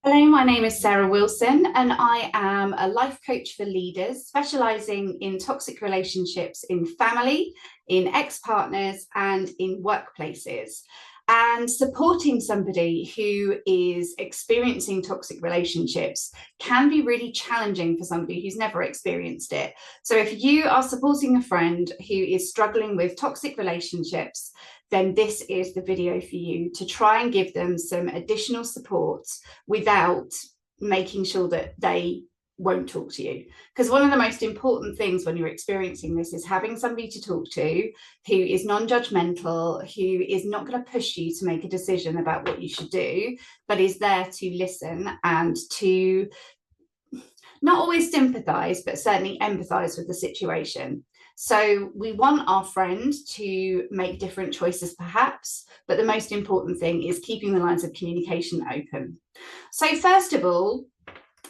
Hello, my name is Sarah Wilson, and I am a life coach for leaders, specializing in toxic relationships in family, in ex partners, and in workplaces. And supporting somebody who is experiencing toxic relationships can be really challenging for somebody who's never experienced it. So, if you are supporting a friend who is struggling with toxic relationships, then this is the video for you to try and give them some additional support without making sure that they won't talk to you. Because one of the most important things when you're experiencing this is having somebody to talk to who is non-judgmental, who is not going to push you to make a decision about what you should do, but is there to listen and to not always sympathize, but certainly empathize with the situation. So we want our friend to make different choices, perhaps, but the most important thing is keeping the lines of communication open. So first of all,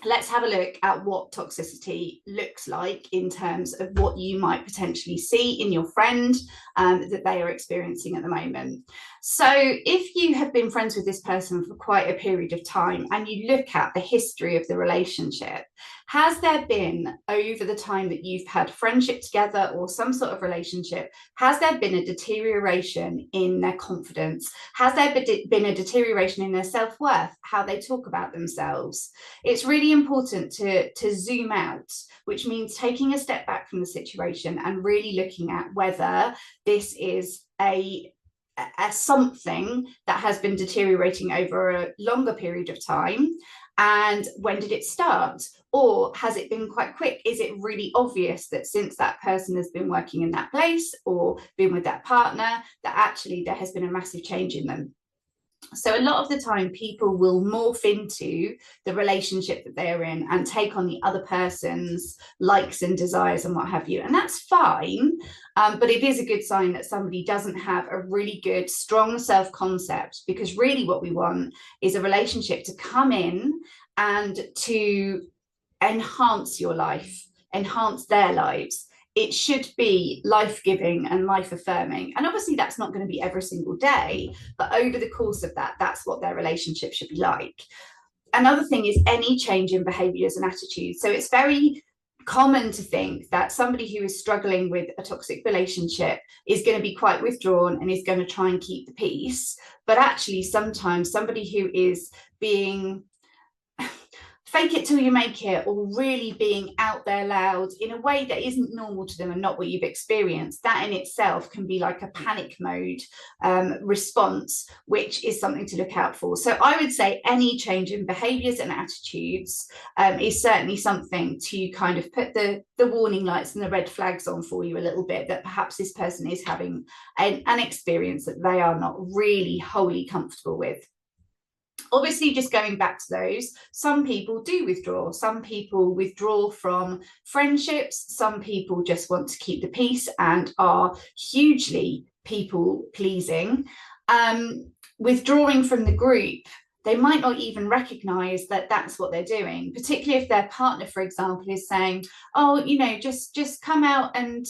let's have a look at what toxicity looks like in terms of what you might potentially see in your friend that they are experiencing at the moment. So if you have been friends with this person for quite a period of time and you look at the history of the relationship, has there been, over the time that you've had friendship together or some sort of relationship, has there been a deterioration in their confidence? Has there been a deterioration in their self-worth, how they talk about themselves? It's really important to zoom out, which means taking a step back from the situation and really looking at whether this is a something that has been deteriorating over a longer period of time, and when did it start, or has it been quite quick? Is it really obvious that since that person has been working in that place or been with that partner that actually there has been a massive change in them? So a lot of the time people will morph into the relationship that they're in and take on the other person's likes and desires and what have you, and that's fine, but it is a good sign that somebody doesn't have a really good strong self-concept, because really what we want is a relationship to come in and to enhance your life, enhance their lives. It should be life-giving and life-affirming. And obviously that's not going to be every single day, but over the course of that, that's what their relationship should be like. Another thing is any change in behaviors and attitudes. So it's very common to think that somebody who is struggling with a toxic relationship is going to be quite withdrawn and is going to try and keep the peace. But actually, sometimes somebody who is being fake it till you make it, or really being out there loud in a way that isn't normal to them and not what you've experienced, that in itself can be like a panic mode response, which is something to look out for. So I would say any change in behaviors and attitudes is certainly something to kind of put the warning lights and the red flags on for you a little bit, that perhaps this person is having an experience that they are not really wholly comfortable with. Obviously, just going back to those, some people do withdraw. Some people withdraw from friendships. Some people just want to keep the peace and are hugely people pleasing. Withdrawing from the group, they might not even recognize that that's what they're doing, particularly if their partner, for example, is saying, oh, you know, just come out and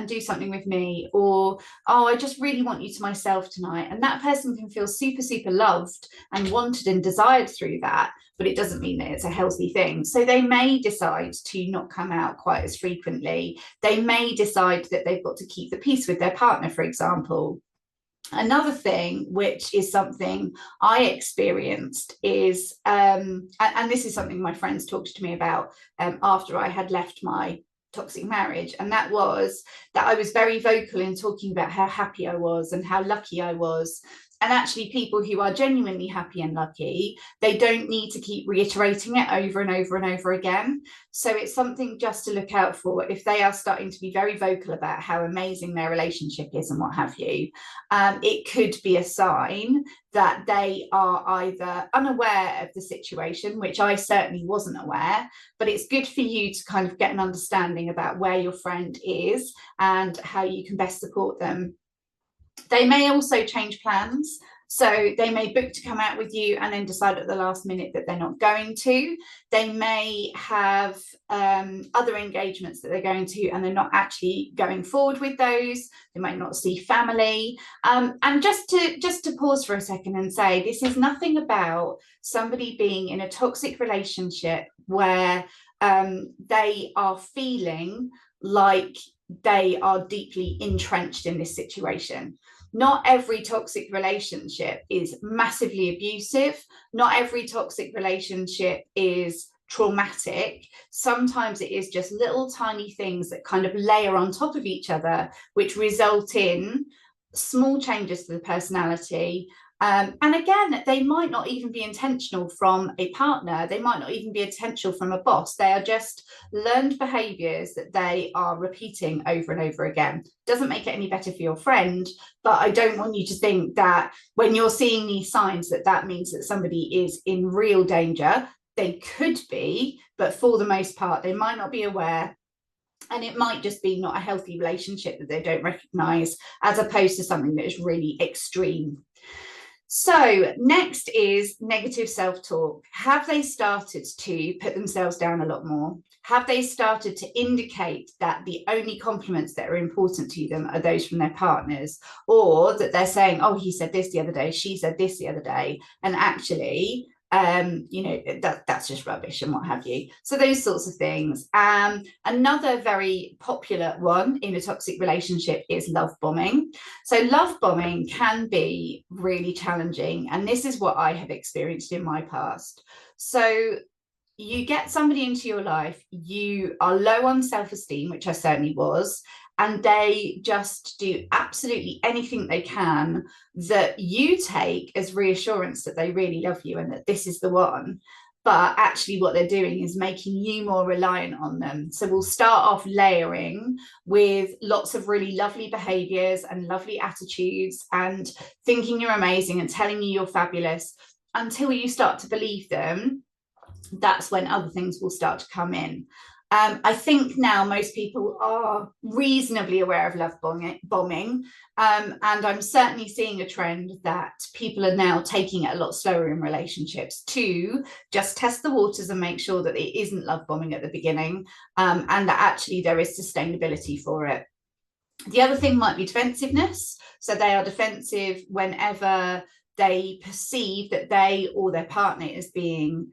do something with me, or oh, I just really want you to myself tonight. And that person can feel super, super loved and wanted and desired through that, but it doesn't mean that it's a healthy thing. So they may decide to not come out quite as frequently. They may decide that they've got to keep the peace with their partner, for example. Another thing, which is something I experienced, is, and this is something my friends talked to me about after I had left my toxic marriage, and that was that I was very vocal in talking about how happy I was and how lucky I was. And actually, people who are genuinely happy and lucky, they don't need to keep reiterating it over and over and over again. So it's something just to look out for if they are starting to be very vocal about how amazing their relationship is and what have you. It could be a sign that they are either unaware of the situation, which I certainly wasn't aware, but it's good for you to kind of get an understanding about where your friend is and how you can best support them. They may also change plans. So they may book to come out with you and then decide at the last minute that they're not going to. They may have other engagements that they're going to and they're not actually going forward with those. They might not see family. And just to pause for a second and say, this is nothing about somebody being in a toxic relationship where they are feeling like they are deeply entrenched in this situation. Not every toxic relationship is massively abusive. Not every toxic relationship is traumatic. Sometimes it is just little tiny things that kind of layer on top of each other, which result in small changes to the personality. And again, they might not even be intentional from a partner. They might not even be intentional from a boss. They are just learned behaviors that they are repeating over and over again. Doesn't make it any better for your friend, but I don't want you to think that when you're seeing these signs that means that somebody is in real danger. They could be, but for the most part, they might not be aware. And it might just be not a healthy relationship that they don't recognize, as opposed to something that is really extreme. So next is negative self-talk. Have they started to put themselves down a lot more? Have they started to indicate that the only compliments that are important to them are those from their partners, or that they're saying, oh, he said this the other day, she said this the other day, and actually that's just rubbish and what have you. So those sorts of things. Another very popular one in a toxic relationship is love bombing. So love bombing can be really challenging, and this is what I have experienced in my past. So you get somebody into your life, you are low on self-esteem, which I certainly was, and they just do absolutely anything they can that you take as reassurance that they really love you and that this is the one. But actually what they're doing is making you more reliant on them. So we'll start off layering with lots of really lovely behaviors and lovely attitudes and thinking you're amazing and telling you you're fabulous until you start to believe them. That's when other things will start to come in. I think now most people are reasonably aware of love bombing, and I'm certainly seeing a trend that people are now taking it a lot slower in relationships to just test the waters and make sure that it isn't love bombing at the beginning, and that actually there is sustainability for it. The other thing might be defensiveness. So they are defensive whenever they perceive that they or their partner is being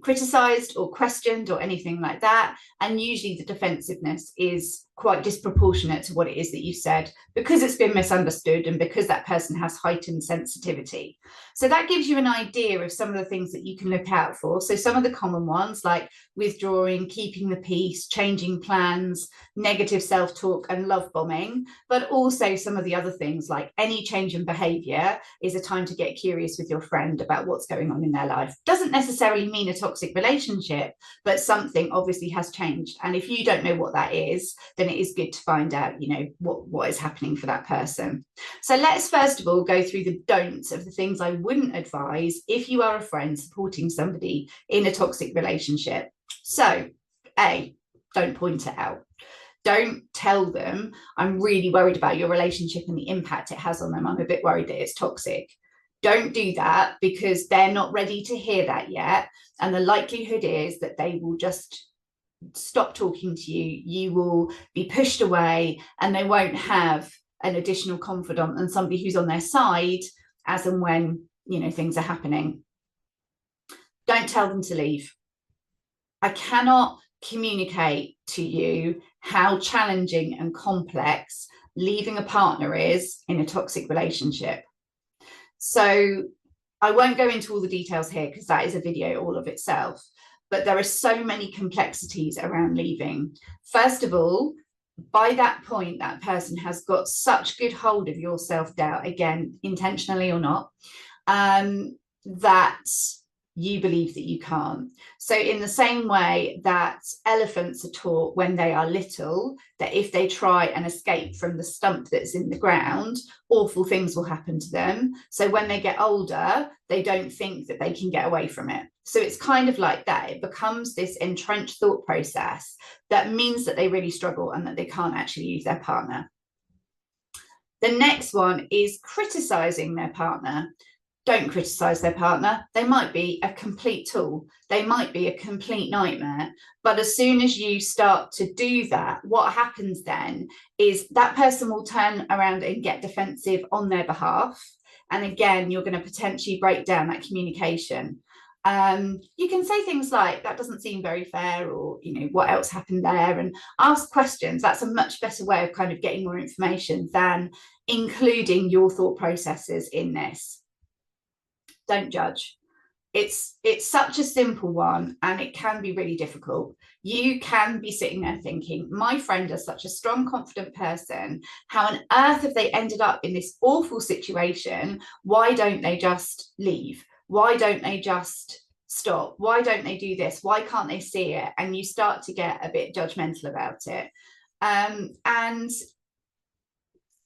criticized or questioned or anything like that, and usually the defensiveness is quite disproportionate to what it is that you said, because it's been misunderstood and because that person has heightened sensitivity. So that gives you an idea of some of the things that you can look out for. So some of the common ones like withdrawing, keeping the peace, changing plans, negative self-talk and love bombing, but also some of the other things like any change in behavior is a time to get curious with your friend about what's going on in their life. Doesn't necessarily mean a toxic relationship, but something obviously has changed. And if you don't know what that is, then it is good to find out, what is happening for that person. So let's first of all go through the don'ts of the things I wouldn't advise if you are a friend supporting somebody in a toxic relationship. So A, don't point it out. Don't tell them, I'm really worried about your relationship and the impact it has on them. I'm a bit worried that it's toxic. Don't do that, because they're not ready to hear that yet. And the likelihood is that they will just stop talking to you. You will be pushed away and they won't have an additional confidant and somebody who's on their side as and when, things are happening. Don't tell them to leave. I cannot communicate to you how challenging and complex leaving a partner is in a toxic relationship. So I won't go into all the details here because that is a video all of itself, but there are so many complexities around leaving. First of all, by that point, that person has got such good hold of your self-doubt, again, intentionally or not, that you believe that you can't. So in the same way that elephants are taught when they are little, that if they try and escape from the stump that's in the ground, awful things will happen to them. So when they get older, they don't think that they can get away from it. So it's kind of like that. It becomes this entrenched thought process that means that they really struggle and that they can't actually leave their partner. The next one is criticizing their partner. Don't criticize their partner. They might be a complete tool. They might be a complete nightmare. But as soon as you start to do that, what happens then is that person will turn around and get defensive on their behalf. And again, you're going to potentially break down that communication. You can say things like, that doesn't seem very fair, or, you know, what else happened there, and ask questions. That's a much better way of kind of getting more information than including your thought processes in this. Don't judge. It's such a simple one, and it can be really difficult. You can be sitting there thinking, my friend is such a strong, confident person. How on earth have they ended up in this awful situation? Why don't they just leave? Why don't they just stop? Why don't they do this? Why can't they see it? And you start to get a bit judgmental about it. And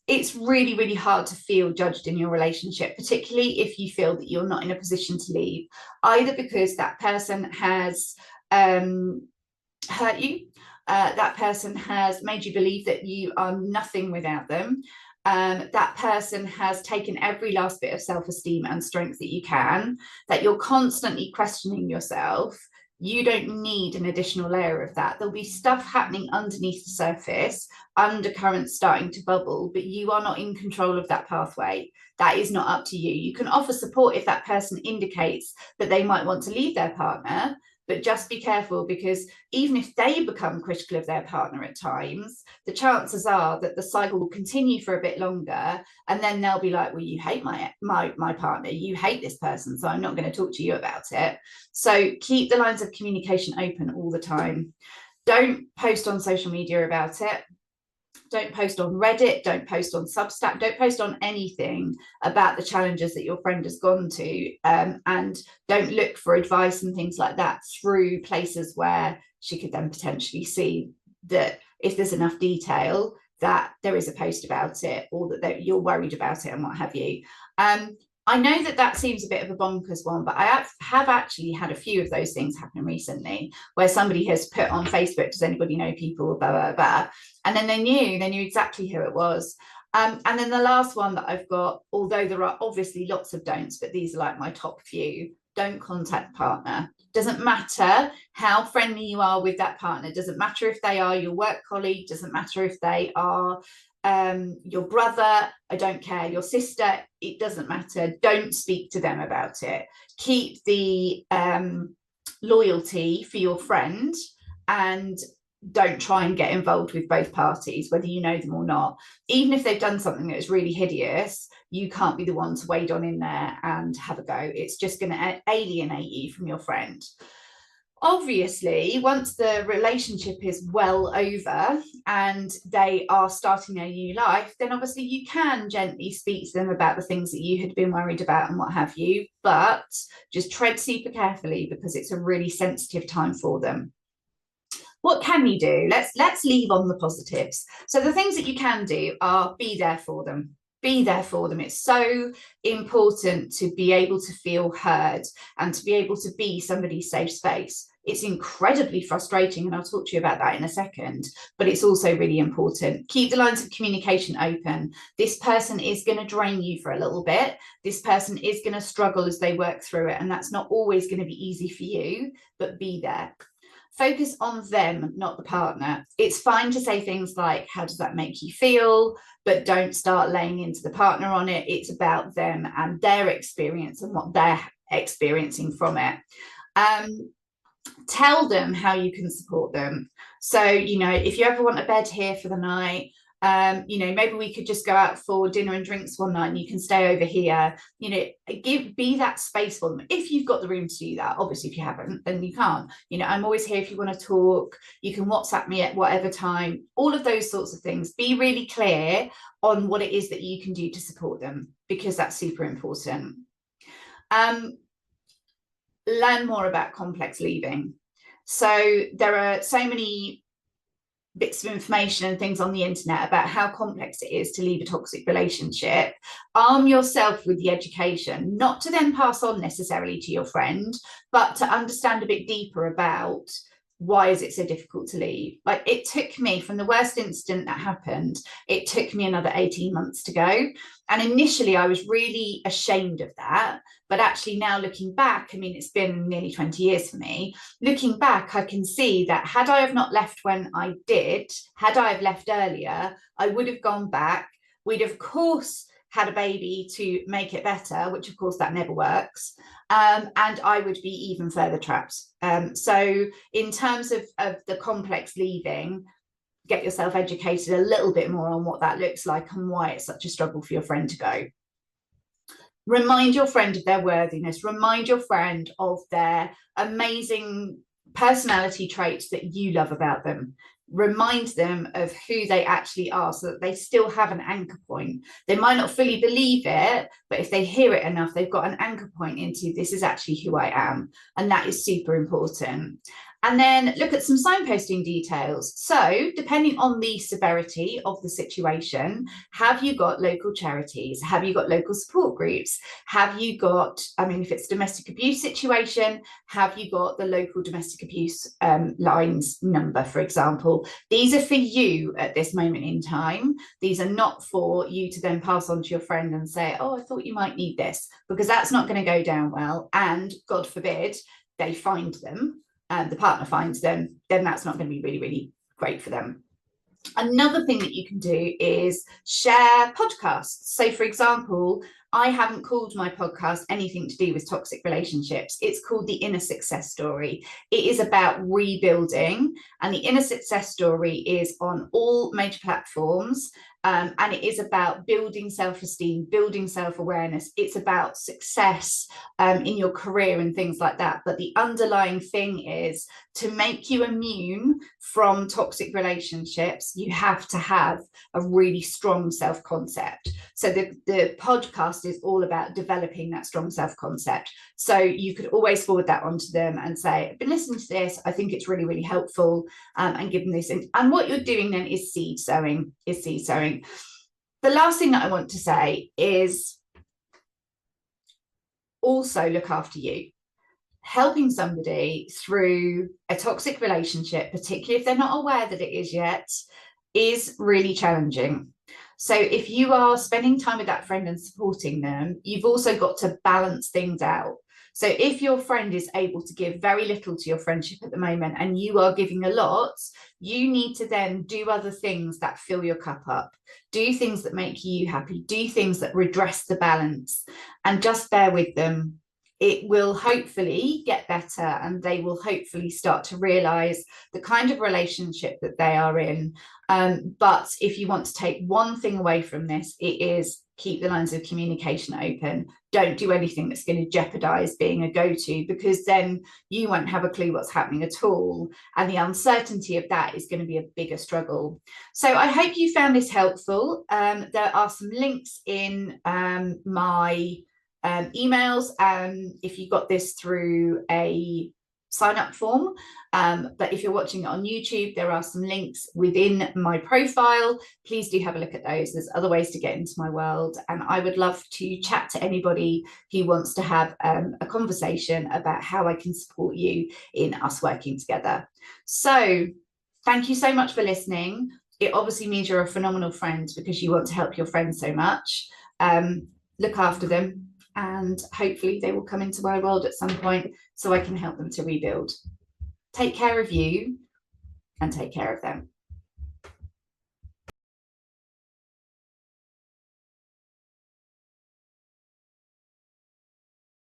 it's really, really hard to feel judged in your relationship, particularly if you feel that you're not in a position to leave, either because that person has hurt you, that person has made you believe that you are nothing without them, that person has taken every last bit of self-esteem and strength that you can, that you're constantly questioning yourself. You don't need an additional layer of that. There'll be stuff happening underneath the surface, undercurrents starting to bubble, but you are not in control of that pathway. That is not up to you. You can offer support if that person indicates that they might want to leave their partner, but just be careful, because even if they become critical of their partner at times, the chances are that the cycle will continue for a bit longer, and then they'll be like, well, you hate my partner, you hate this person, so I'm not going to talk to you about it. So keep the lines of communication open all the time. Don't post on social media about it. Don't post on Reddit, don't post on Substack, don't post on anything about the challenges that your friend has gone to, and don't look for advice and things like that through places where she could then potentially see that if there's enough detail that there is a post about it, or that you're worried about it and what have you. I know that that seems a bit of a bonkers one, but I have actually had a few of those things happen recently, where somebody has put on Facebook, does anybody know people, blah, blah, blah. And then they knew exactly who it was. And then the last one that I've got, although there are obviously lots of don'ts, but these are like my top few. Don't contact partner. Doesn't matter how friendly you are with that partner. Doesn't matter if they are your work colleague. Doesn't matter if they are your brother, I don't care, your sister, it doesn't matter. Don't speak to them about it. Keep the loyalty for your friend, and don't try and get involved with both parties, whether you know them or not. Even if they've done something that is really hideous, you can't be the one to wade on in there and have a go. It's just going to alienate you from your friend. Obviously, once the relationship is well over and they are starting their new life, then obviously you can gently speak to them about the things that you had been worried about and what have you, but just tread super carefully, because it's a really sensitive time for them. What can you do? Let's leave on the positives. So the things that you can do are be there for them. Be there for them. It's so important to be able to feel heard and to be able to be somebody's safe space. It's incredibly frustrating, and I'll talk to you about that in a second, but it's also really important. Keep the lines of communication open. This person is going to drain you for a little bit. This person is going to struggle as they work through it, and that's not always going to be easy for you, but be there. Focus on them, not the partner. It's fine to say things like, how does that make you feel? But don't start laying into the partner on it. It's about them and their experience and what they're experiencing from it. Tell them how you can support them. So, you know, if you ever want a bed here for the night, you know, maybe we could just go out for dinner and drinks one night and you can stay over here. You know, be that space for them. If you've got the room to do that. Obviously, if you haven't, then you can't. You know, I'm always here if you want to talk. You can WhatsApp me at whatever time. All of those sorts of things. Be really clear on what it is that you can do to support them, because that's super important. Learn more about complex leaving. So there are so many bits of information and things on the internet about how complex it is to leave a toxic relationship. Arm yourself with the education, not to then pass on necessarily to your friend, but to understand a bit deeper about why is it so difficult to leave? Like, it took me, from the worst incident that happened, it took me another 18 months to go. And initially I was really ashamed of that. But actually now looking back, I mean, it's been nearly 20 years for me. Looking back, I can see that had I have not left when I did, had I have left earlier, I would have gone back. We'd of course had a baby to make it better, which of course that never works. And I would be even further trapped. So in terms of the complex leaving, get yourself educated a little bit more on what that looks like and why it's such a struggle for your friend to go. Remind your friend of their worthiness. Remind your friend of their amazing personality traits that you love about them. Remind them of who they actually are so that they still have an anchor point. They might not fully believe it, but if they hear it enough, they've got an anchor point into this is actually who I am. And that is super important. And then look at some signposting details. So depending on the severity of the situation, have you got local charities? Have you got local support groups? Have you got, I mean, if it's domestic abuse situation, have you got the local domestic abuse lines number, for example? These are for you at this moment in time. These are not for you to then pass on to your friend and say, oh, I thought you might need this, because that's not going to go down well. And God forbid they find them, the partner finds them, then that's not going to be really, really great for them. Another thing that you can do is share podcasts. So, for example, I haven't called my podcast anything to do with toxic relationships. It's called The Inner Success Story. It is about rebuilding, and The Inner Success Story is on all major platforms. And it is about building self-esteem, building self-awareness. It's about success in your career and things like that. But the underlying thing is to make you immune from toxic relationships, you have to have a really strong self-concept. So the podcast is all about developing that strong self-concept. So you could always forward that onto them and say, I've been listening to this. I think it's really, really helpful, and give them this. And what you're doing then is seed sowing, The last thing that I want to say is also look after you. Helping somebody through a toxic relationship, particularly if they're not aware that it is yet, is really challenging. So if you are spending time with that friend and supporting them, you've also got to balance things out. So if your friend is able to give very little to your friendship at the moment and you are giving a lot, you need to then do other things that fill your cup up. Do things that make you happy. Do things that redress the balance, and just bear with them. It will hopefully get better, and they will hopefully start to realize the kind of relationship that they are in. But if you want to take one thing away from this, it is keep the lines of communication open. Don't do anything that's going to jeopardize being a go-to, because then you won't have a clue what's happening at all. And the uncertainty of that is going to be a bigger struggle. So I hope you found this helpful. There are some links in my emails if you got this through a sign up form, but if you're watching it on YouTube, there are some links within my profile. Please do have a look at those. There's other ways to get into my world, and I would love to chat to anybody who wants to have a conversation about how I can support you in us working together. So thank you so much for listening. It obviously means you're a phenomenal friend because you want to help your friends so much. Look after them, and hopefully they will come into my world at some point so I can help them to rebuild. Take care of you and take care of them.